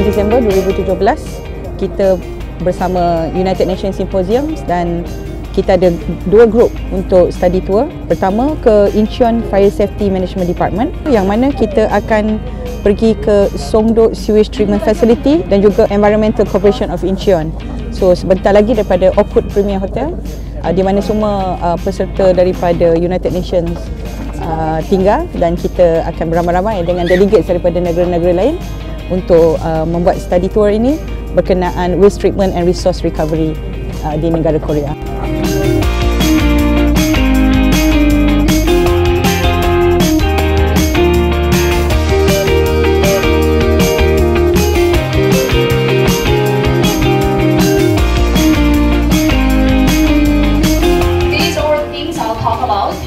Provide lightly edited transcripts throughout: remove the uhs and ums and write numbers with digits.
Disember 2017 kita bersama United Nations Simposium dan kita ada dua grup untuk study tour. Pertama ke Incheon Fire Safety Management Department yang mana kita akan pergi ke Songdo Sewage Treatment Facility dan juga Environmental Corporation of Incheon. So sebentar lagi daripada Oakwood Premier Hotel di mana semua peserta daripada United Nations tinggal dan kita akan beramai-ramai dengan delegates daripada negara-negara lain untuk membuat study tour ini berkenaan waste treatment and resource recovery di negara Korea. These are the things I'll talk about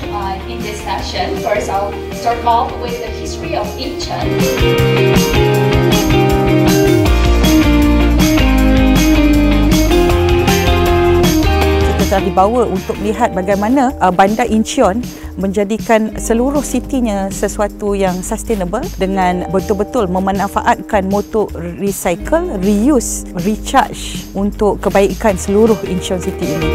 in this session. First, I'll start off with the history of Incheon. Telah dibawa untuk melihat bagaimana bandar Incheon menjadikan seluruh city-nya sesuatu yang sustainable dengan betul-betul memanfaatkan motor recycle, reuse, recharge untuk kebaikan seluruh Incheon City ini.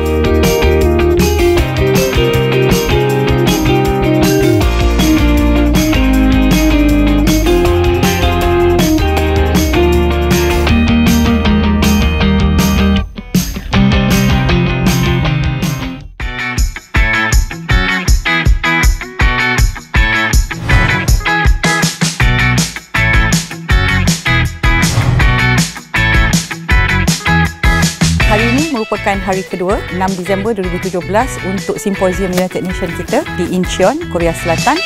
Merupakan hari kedua, 6 Disember 2017 untuk Simposium United Nations kita di Incheon, Korea Selatan.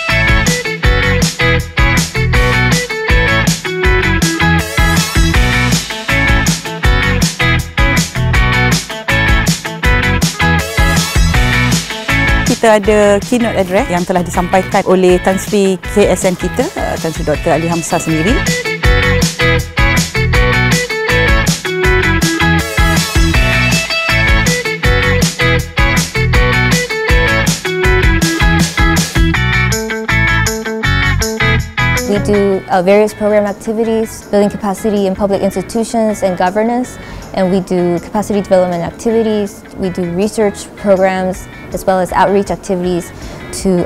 Kita ada keynote address yang telah disampaikan oleh Tan Sri KSN kita, Tan Sri Dr. Ali Hamzah sendiri. We do various program activities, building capacity in public institutions and governance, and we do capacity development activities. We do research programs as well as outreach activities to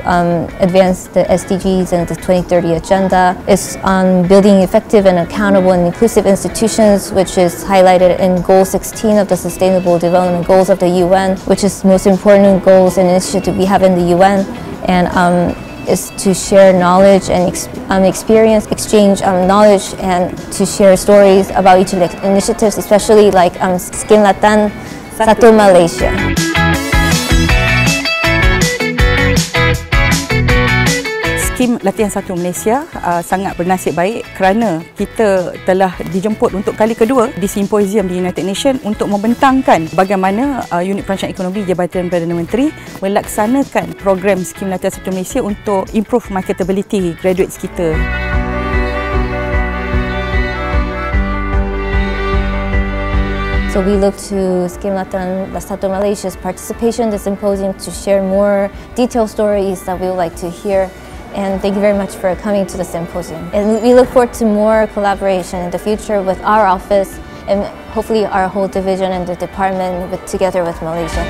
advance the SDGs and the 2030 agenda. It's on building effective and accountable and inclusive institutions, which is highlighted in Goal 16 of the Sustainable Development Goals of the UN, which is the most important goals and initiative we have in the UN. And is to share knowledge and experience, exchange knowledge and to share stories about each of the initiatives, especially like Skin Latan Satu Malaysia. Skim Latihan Satu Malaysia sangat bernasib baik kerana kita telah dijemput untuk kali kedua di Simposium di United Nations untuk membentangkan bagaimana Unit Perancangan Ekonomi Jabatan Perdana Menteri melaksanakan program Skim Latihan Satu Malaysia untuk improve marketability graduates kita. So we look to Skim Latihan Satu Malaysia's participation in the symposium to share more detailed stories that we would like to hear. And thank you very much for coming to the symposium. And we look forward to more collaboration in the future with our office and hopefully our whole division and the department together with Malaysia.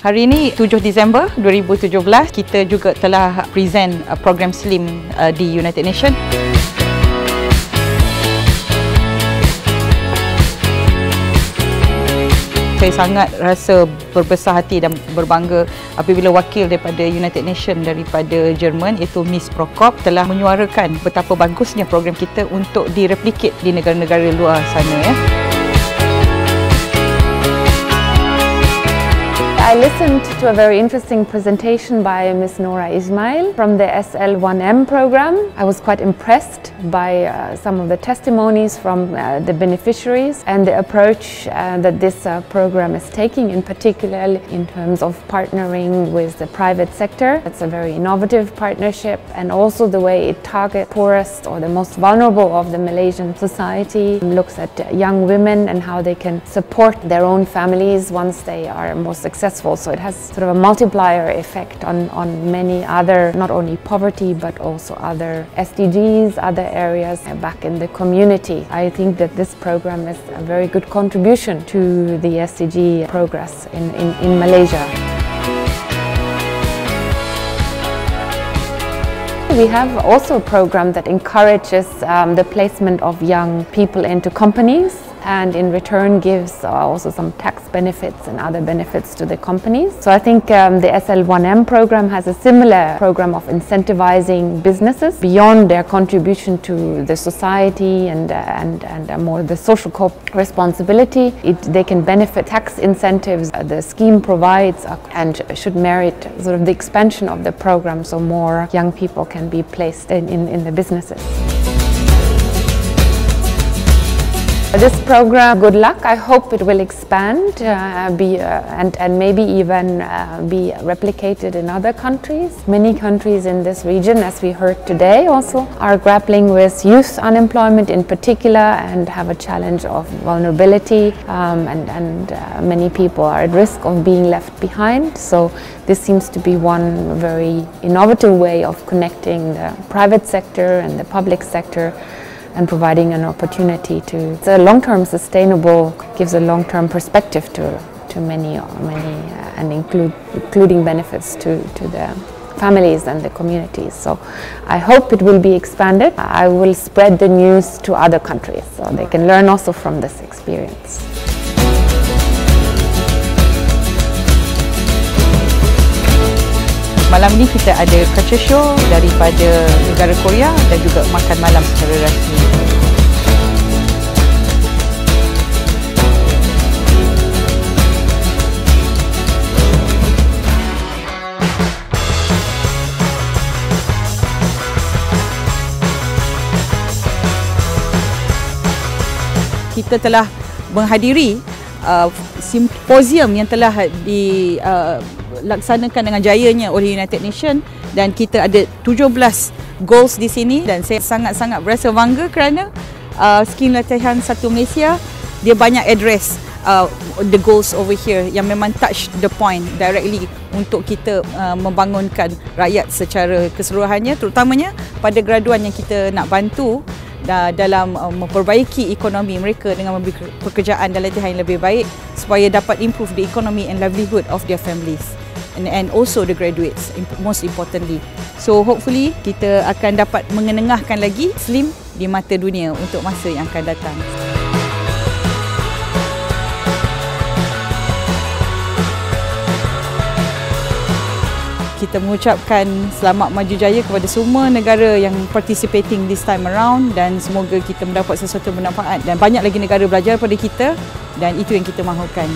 Hari ini 7 Disember 2017 kita juga telah present program SLIM di United Nations. Saya sangat rasa berbesar hati dan berbangga apabila wakil daripada United Nations daripada Jerman iaitu Miss Prokop telah menyuarakan betapa bagusnya program kita untuk direplikate di negara-negara luar sana ya. I listened to a very interesting presentation by Ms. Nora Ismail from the SL1M program. I was quite impressed by some of the testimonies from the beneficiaries and the approach that this program is taking, in particular in terms of partnering with the private sector. It's a very innovative partnership, and also the way it targets poorest or the most vulnerable of the Malaysian society, looks at young women and how they can support their own families once they are more successful. So it has sort of a multiplier effect on many other, not only poverty, but also other SDGs, other areas back in the community. I think that this program is a very good contribution to the SDG progress in Malaysia. We have also a program that encourages the placement of young people into companies, and in return gives also some tax benefits and other benefits to the companies. So I think the SL1M program has a similar program of incentivizing businesses beyond their contribution to the society and more the social responsibility. They can benefit tax incentives the scheme provides and should merit sort of the expansion of the program so more young people can be placed in the businesses. This program, good luck. I hope it will expand and maybe even be replicated in other countries. Many countries in this region, as we heard today also, are grappling with youth unemployment in particular and have a challenge of vulnerability and many people are at risk of being left behind. So this seems to be one very innovative way of connecting the private sector and the public sector and providing an opportunity to. It's a long-term sustainable, gives a long-term perspective to many and including benefits to the families and the communities. So I hope it will be expanded. I will spread the news to other countries so they can learn also from this experience. Malam ni kita ada culture show daripada negara Korea dan juga makan malam secara rasmi. Kita telah menghadiri simposium yang telah dilaksanakan dengan jayanya oleh United Nations dan kita ada 17 goals di sini dan saya sangat-sangat berasa bangga kerana skim latihan satu Malaysia dia banyak address the goals over here yang memang touch the point directly untuk kita membangunkan rakyat secara keseluruhannya, terutamanya pada graduan yang kita nak bantu dalam memperbaiki ekonomi mereka dengan memberi pekerjaan dan latihan yang lebih baik supaya dapat improve the economy and livelihood of their families and also the graduates most importantly. So hopefully kita akan dapat mengenengahkan lagi Muslim di mata dunia untuk masa yang akan datang. Kita mengucapkan selamat maju jaya kepada semua negara yang participating this time around dan semoga kita mendapat sesuatu bermanfaat dan banyak lagi negara belajar daripada kita dan itu yang kita mahukan.